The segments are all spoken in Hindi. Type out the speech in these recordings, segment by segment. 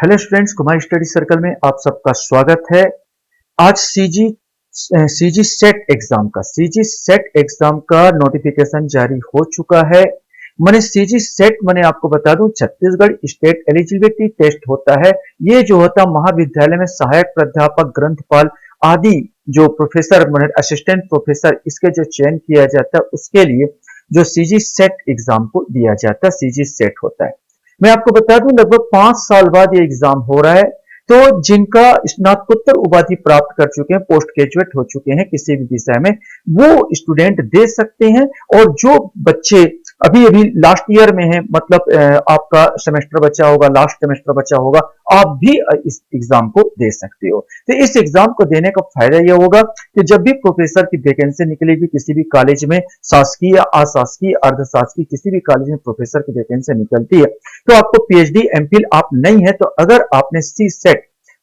Hello students, Kumar study circle में आप सबका स्वागत है। आज सीजी सेट एग्जाम का नोटिफिकेशन जारी हो चुका है। मैंने सीजी सेट मैंने आपको बता दूं, छत्तीसगढ़ स्टेट एलिजिबिलिटी टेस्ट होता है। ये जो होता महाविद्यालय में सहायक प्राध्यापक, ग्रंथपाल आदि जो प्रोफेसर मैंने असिस्टेंट प्रोफेसर इसके जो चयन किया जाता है उसके लिए जो सीजी सेट एग्जाम को दिया जाता है, सीजी सेट होता है। मैं आपको बता दूं, लगभग 5 साल बाद ये एग्जाम हो रहा है। तो जिनका स्नातकोत्तर उपाधि प्राप्त कर चुके हैं, पोस्ट ग्रेजुएट हो चुके हैं किसी भी विषय में, वो स्टूडेंट दे सकते हैं। और जो बच्चे अभी अभी लास्ट ईयर में हैं, मतलब आपका सेमेस्टर बचा होगा, लास्ट सेमेस्टर बचा होगा, आप भी इस एग्जाम को दे सकते हो। तो इस एग्जाम को देने का फायदा यह होगा कि जब भी प्रोफेसर की वैकेंसी निकलेगी किसी भी कॉलेज में, शासकीय, अशासकीय, अर्धशासकीय, किसी भी कॉलेज में प्रोफेसर की वैकेंसी निकलती है, तो आपको पीएचडी एमफिल आप नहीं है, तो अगर आपने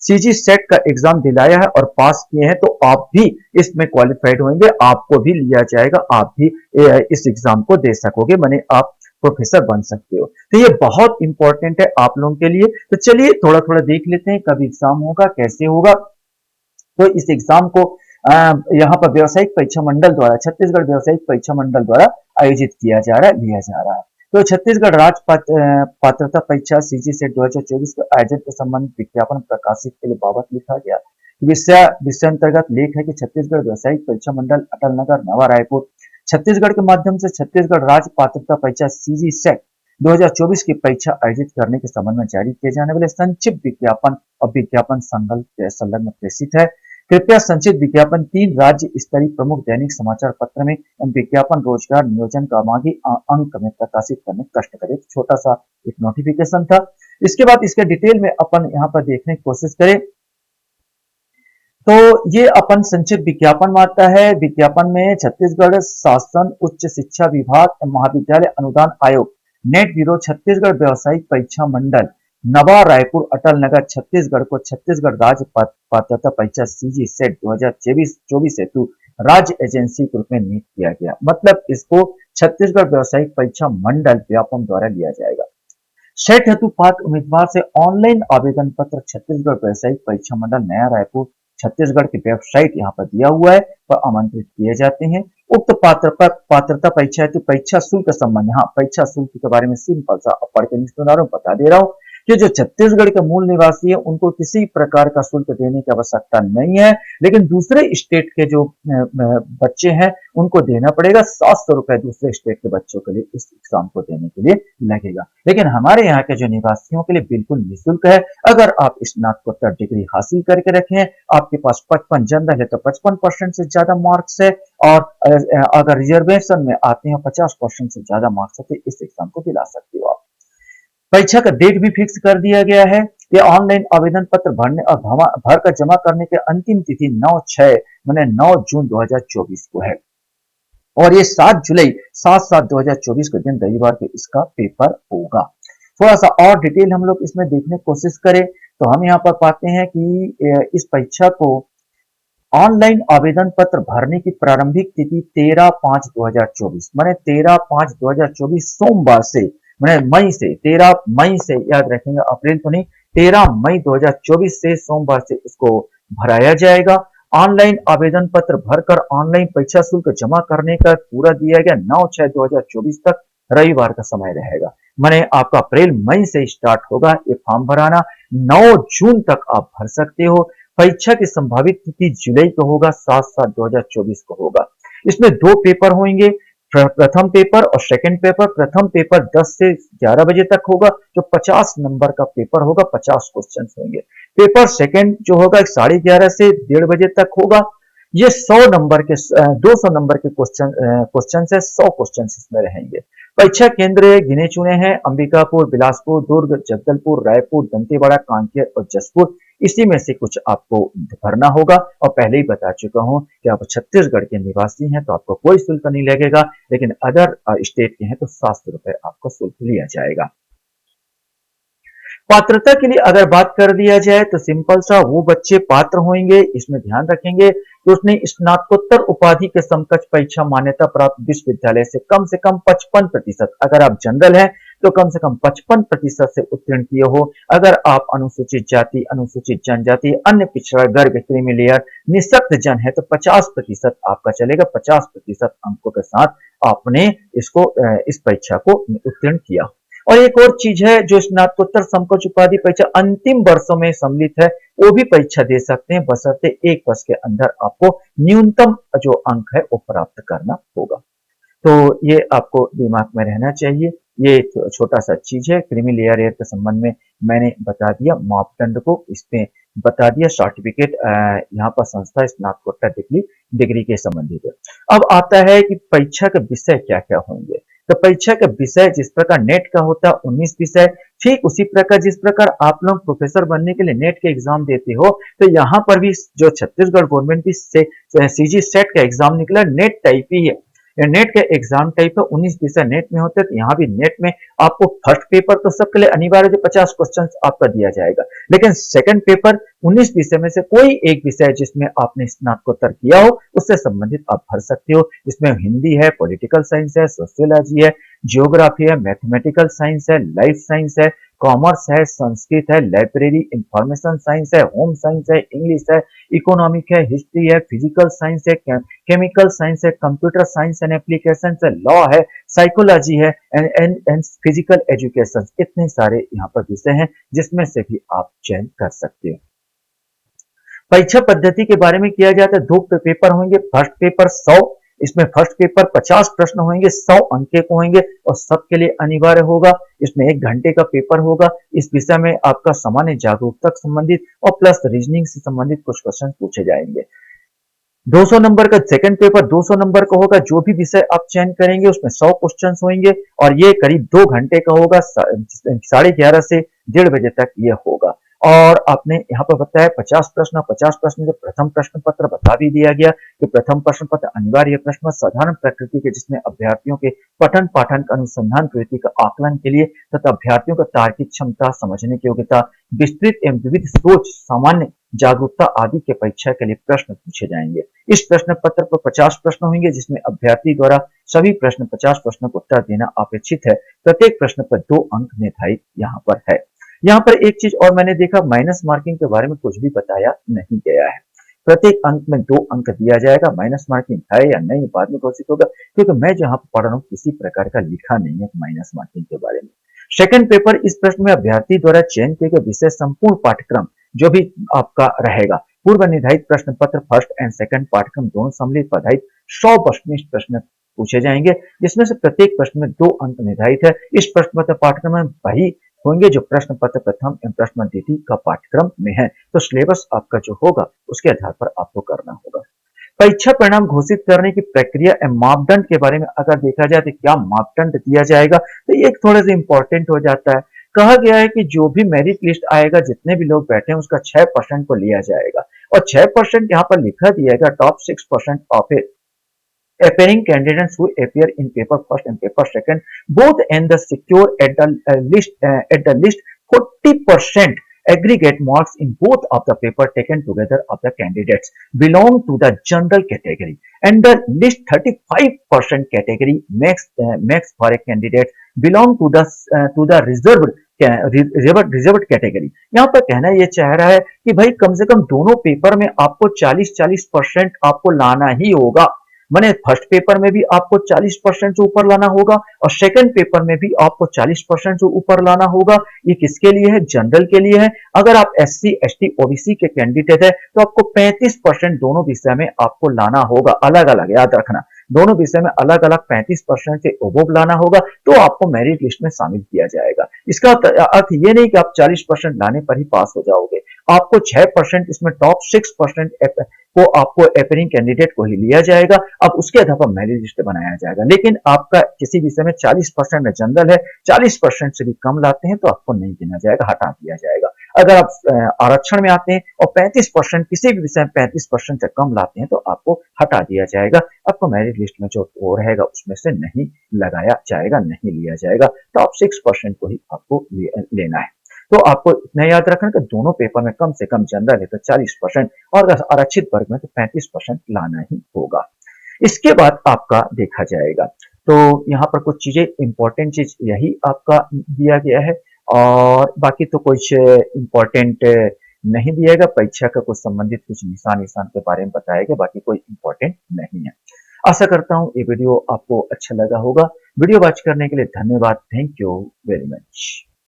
सीजी सेट का एग्जाम दिलाया है और पास किए हैं, तो आप भी इसमें क्वालिफाइड होंगे, आपको भी लिया जाएगा, आप भी इस एग्जाम को दे सकोगे, माने आप प्रोफेसर बन सकते हो। तो ये बहुत इंपॉर्टेंट है आप लोगों के लिए। तो चलिए थोड़ा थोड़ा देख लेते हैं कब एग्जाम होगा, कैसे होगा। तो इस एग्जाम को यहाँ पर व्यावसायिक परीक्षा मंडल द्वारा, छत्तीसगढ़ व्यावसायिक परीक्षा मंडल द्वारा आयोजित किया जा रहा है, लिया जा रहा है। तो छत्तीसगढ़ राज्य पात्रता परीक्षा सीजी सेट 2024 के आयोजन के संबंध विज्ञापन प्रकाशित के लिए बाबत लिखा गया। विषय अंतर्गत लेख है कि छत्तीसगढ़ व्यावसायिक परीक्षा मंडल अटल नगर, नवा रायपुर, छत्तीसगढ़ के माध्यम से छत्तीसगढ़ राज्य पात्रता परीक्षा सीजी सेट 2024 की परीक्षा आयोजित करने के संबंध में जारी किए जाने वाले संक्षिप्त विज्ञापन और विज्ञापन संलग्न प्रेषित है। कृपया संचित विज्ञापन 3 राज्य स्तरीय प्रमुख दैनिक समाचार पत्र में विज्ञापन रोजगार नियोजन का मागी अंक में प्रकाशित करने कष्ट करें। छोटा सा एक नोटिफिकेशन था। इसके बाद इसके डिटेल में अपन यहाँ पर देखने की कोशिश करें तो ये अपन संक्षिप्त विज्ञापन में आता है। विज्ञापन में छत्तीसगढ़ शासन उच्च शिक्षा विभाग महाविद्यालय अनुदान आयोग नेट ब्यूरो छत्तीसगढ़ व्यावसायिक परीक्षा मंडल नवा रायपुर अटल नगर छत्तीसगढ़ को छत्तीसगढ़ राज्य पात्रता परीक्षा सीजी सेट 2024 हेतु राज्य एजेंसी के रूप में नियुक्त किया गया। मतलब इसको छत्तीसगढ़ व्यावसायिक परीक्षा मंडल व्यापम द्वारा लिया जाएगा। सेट हेतु पात्र उम्मीदवार से ऑनलाइन आवेदन पत्र छत्तीसगढ़ व्यावसायिक परीक्षा मंडल नया रायपुर छत्तीसगढ़ की वेबसाइट यहाँ पर दिया हुआ है, पर आमंत्रित किए जाते हैं। उक्त पात्रता परीक्षा हेतु परीक्षा शुल्क संबंध, यहाँ परीक्षा शुल्क के बारे में सिंपल सा पढ़ के बता दे रहा हूँ कि जो छत्तीसगढ़ के मूल निवासी है उनको किसी प्रकार का शुल्क देने की आवश्यकता नहीं है, लेकिन दूसरे स्टेट के जो बच्चे हैं उनको देना पड़ेगा। 700 रुपए दूसरे स्टेट के बच्चों के लिए इस एग्जाम को देने के लिए लगेगा, लेकिन हमारे यहाँ के जो निवासियों के लिए बिल्कुल निःशुल्क है। अगर आप स्नातकोत्तर डिग्री हासिल करके रखें, आपके पास 55 जनरल है तो 55% से ज्यादा मार्क्स है, और अगर रिजर्वेशन में आते हैं 50% से ज्यादा मार्क्स है तो इस एग्जाम को दिला सकते हो आप। परीक्षा का डेट भी फिक्स कर दिया गया है। ये ऑनलाइन आवेदन पत्र भरने और भर कर जमा करने की अंतिम तिथि 9 जून 2024 को है, और ये 7/7/2024 के दिन रविवार को इसका पेपर होगा। थोड़ा सा और डिटेल हम लोग इसमें देखने की कोशिश करें तो हम यहाँ पर पाते हैं कि इस परीक्षा को ऑनलाइन आवेदन पत्र भरने की प्रारंभिक तिथि 13/5/2024 माने 13/5/2024 सोमवार से, मैंने मई से, 13 मई से याद रखेंगे, अप्रैल तो नहीं, 13 मई 2024 से सोमवार से इसको भराया जाएगा। ऑनलाइन आवेदन पत्र भरकर ऑनलाइन परीक्षा शुल्क जमा करने का पूरा दिया गया 9/6/2024 तक रविवार का समय रहेगा। माने आपका अप्रैल मई से स्टार्ट होगा ये फॉर्म भराना, 9 जून तक आप भर सकते हो। परीक्षा की संभावित तिथि जुलाई को होगा, 7/7/2024 को होगा। इसमें 2 पेपर होंगे, प्रथम पेपर और सेकंड पेपर। प्रथम पेपर 10 से 11 बजे तक होगा, जो 50 नंबर का पेपर होगा, 50 क्वेश्चन होंगे। पेपर सेकंड जो होगा 11:30 से 1:30 बजे तक होगा। ये 100 नंबर के 200 नंबर के क्वेश्चन से 100 क्वेश्चन इसमें रहेंगे। परीक्षा केंद्र गिने चुने हैं, अंबिकापुर, बिलासपुर, दुर्ग, जगदलपुर, रायपुर, दंतेवाड़ा, कांकेर और जसपुर। इसी में से कुछ आपको भरना होगा, और पहले ही बता चुका हूं कि आप छत्तीसगढ़ के निवासी हैं तो आपको कोई शुल्क नहीं लगेगा, लेकिन अदर स्टेट के हैं तो 700 रुपए आपको शुल्क लिया जाएगा। पात्रता के लिए अगर बात कर दिया जाए तो सिंपल सा वो बच्चे पात्र होंगे, इसमें ध्यान रखेंगे कि उसने स्नातकोत्तर उपाधि के समकक्ष परीक्षा मान्यता प्राप्त विश्वविद्यालय से कम 55%, अगर आप जनरल हैं तो कम से कम 55% से उत्तीर्ण किए हो। अगर आप अनुसूचित जाति, अनुसूचित जनजाति, अन्य पिछड़ा वर्ग, क्रीमी लेयर, निःशक्त जन है तो 50% आपका चलेगा। 50% अंकों के साथ आपने इस परीक्षा को उत्तीर्ण किया। और एक और चीज है, जो स्नातकोत्तर समकक्ष उपाधि परीक्षा अंतिम वर्षों में सम्मिलित है, वो भी परीक्षा दे सकते हैं, बशर्ते 1 वर्ष के अंदर आपको न्यूनतम जो अंक है वो प्राप्त करना होगा। तो ये आपको दिमाग में रहना चाहिए। ये एक छोटा सा चीज है, क्रीमी लेयर एयर के संबंध में मैंने बता दिया, मापदंड को इसमें बता दिया, सर्टिफिकेट यहाँ पर संस्था स्नातकोत्तर डिग्री के संबंधित है। अब आता है कि परीक्षा के विषय क्या क्या होंगे। तो परीक्षा के विषय जिस प्रकार नेट का होता है 19 विषय, ठीक उसी प्रकार जिस प्रकार आप लोग प्रोफेसर बनने के लिए नेट के एग्जाम देते हो, तो यहाँ पर भी जो छत्तीसगढ़ गवर्नमेंट की सीजी सेट का एग्जाम निकला, नेट टाइप ही है। नेट के एग्जाम टाइप है, 19 विषय नेट में होते हैं। तो यहाँ भी नेट में आपको फर्स्ट पेपर तो सबके लिए अनिवार्य है, 50 क्वेश्चन आपका दिया जाएगा, लेकिन सेकंड पेपर 19 विषय में से कोई एक विषय जिसमें आपने स्नातकोत्तर किया हो उससे संबंधित आप भर सकते हो। इसमें हिंदी है, पॉलिटिकल साइंस है, सोशियोलॉजी है, जियोग्राफी है, मैथमेटिकल साइंस है, लाइफ साइंस है, कॉमर्स है, संस्कृत है, लाइब्रेरी इंफॉर्मेशन साइंस है, होम साइंस है, इंग्लिश है, इकोनॉमिक है, हिस्ट्री है, फिजिकल साइंस है, केमिकल साइंस है, कंप्यूटर साइंस एंड एप्लीकेशन है, लॉ है, साइकोलॉजी है एंड फिजिकल एजुकेशन। इतने सारे यहाँ पर विषय हैं जिसमें से भी आप चयन कर सकते हो। परीक्षा पद्धति के बारे में किया जाता है, 2 पेपर होंगे। फर्स्ट पेपर 100, इसमें फर्स्ट पेपर 50 प्रश्न होंगे, 100 अंक के होंगे और सबके लिए अनिवार्य होगा। इसमें 1 घंटे का पेपर होगा। इस विषय में आपका सामान्य जागरूकता से संबंधित और प्लस रीजनिंग से संबंधित कुछ क्वेश्चन पूछे जाएंगे। 200 नंबर का सेकंड पेपर 200 नंबर का होगा। जो भी विषय आप चयन करेंगे उसमें 100 क्वेश्चन होंगे और ये करीब 2 घंटे का होगा, 11:30 से 1:30 बजे तक ये होगा। और आपने यहाँ पर बताया 50 प्रश्न, 50 प्रश्न जो प्रथम प्रश्न पत्र बता भी दिया गया कि प्रथम प्रश्न पत्र अनिवार्य प्रश्न साधारण प्रकृति के, जिसमें अभ्यर्थियों के पठन पाठन अनुसंधान प्रवृत्ति का आकलन के लिए तथा अभ्यर्थियों का तार्किक क्षमता, समझने की योग्यता, विस्तृत एवं विविध सोच, सामान्य जागरूकता आदि के परीक्षा के लिए प्रश्न पूछे जाएंगे। इस प्रश्न पत्र पर 50 प्रश्न होंगे जिसमें अभ्यर्थी द्वारा सभी प्रश्न 50 प्रश्नों को उत्तर देना अपेक्षित है। प्रत्येक प्रश्न पर 2 अंक निर्धारित यहाँ पर है। यहाँ पर एक चीज और मैंने देखा, माइनस मार्किंग के बारे में कुछ भी बताया नहीं गया है। प्रत्येक अंक में 2 अंक दिया जाएगा। माइनस मार्किंग है या नहीं बाद में घोषित होगा, क्योंकि मैं जहां पढ़ रहा हूँ किसी प्रकार का लिखा नहीं है माइनस मार्किंग के बारे में। सेकंड पेपर, इस प्रश्न में अभ्यर्थी द्वारा चयन किए गए विषय संपूर्ण पाठ्यक्रम जो भी आपका रहेगा, पूर्व निर्धारित प्रश्न पत्र फर्स्ट एंड सेकंड पाठ्यक्रम दोनों सम्मिलित पढ़ाई 100 प्रश्न पूछे जाएंगे, जिसमें से प्रत्येक प्रश्न में 2 अंक निर्धारित है। इस प्रश्न पत्र पाठ्यक्रम में वही होंगे जो प्रश्न पत्र प्रथम एवं प्रश्न द्वितीय का पाठ्यक्रम में है। तो सिलेबस आपका जो होगा उसके आधार पर आपको करना होगा। परीक्षा परिणाम घोषित करने की प्रक्रिया एवं मापदंड के बारे में अगर देखा जाए तो क्या मापदंड दिया जाएगा, तो ये थोड़ा सा इंपॉर्टेंट हो जाता है। कहा गया है कि जो भी मेरिट लिस्ट आएगा, जितने भी लोग बैठे हैं उसका 6% को लिया जाएगा और 6% यहाँ पर लिखा दिया गया, top 6% of it appearing candidates who appear in paper first and paper second both and the secure at the list 40% aggregate marks in both of the paper taken together of the candidates belong to the general category and the list 35% category makes for a candidate belong to the reserved category. यहाँ पर कहना ये चाह रहा है कि भाई कम से कम दोनों पेपर में आपको 40% आपको लाना ही होगा। माने फर्स्ट पेपर में भी आपको 40% से ऊपर लाना होगा और सेकंड पेपर में भी आपको 40% से ऊपर लाना होगा। ये किसके लिए है? जनरल के लिए है। अगर आप SC, ST, OBC के कैंडिडेट है तो आपको 35% दोनों विषय में आपको लाना होगा, अलग अलग याद रखना, दोनों विषय में अलग अलग 35% से अबोव लाना होगा तो आपको मेरिट लिस्ट में शामिल किया जाएगा। इसका अर्थ ये नहीं कि आप 40% लाने पर ही पास हो जाओगे, आपको 6% इसमें टॉप 6% को आपको अपीयरिंग कैंडिडेट को ही लिया जाएगा। अब उसके आधार पर मेरिट लिस्ट बनाया जाएगा। लेकिन आपका किसी विषय में 40% में जनरल है, 40% से भी कम लाते हैं तो आपको नहीं गिना जाएगा, हटा दिया जाएगा। अगर आप आरक्षण में आते हैं और 35% किसी भी विषय में 35% से कम लाते हैं तो आपको हटा दिया जाएगा। आपको मेरिट लिस्ट में जो वो रहेगा उसमें से नहीं लगाया जाएगा, नहीं लिया जाएगा। टॉप 6% को ही आपको लेना है। तो आपको इतना याद रखना कि दोनों पेपर में कम से कम जनरल है तो 40% और अगर आरक्षित वर्ग में तो 35% लाना ही होगा। इसके बाद आपका देखा जाएगा तो यहाँ पर कुछ चीजें इंपॉर्टेंट चीज यही आपका दिया गया है और बाकी तो कुछ इंपॉर्टेंट नहीं दिया गया। परीक्षा का कुछ संबंधित कुछ निशान निशान के बारे में बताया गया, बाकी कोई इंपॉर्टेंट नहीं है। आशा करता हूँ ये वीडियो आपको अच्छा लगा होगा। वीडियो वॉच करने के लिए धन्यवाद। Thank you very much.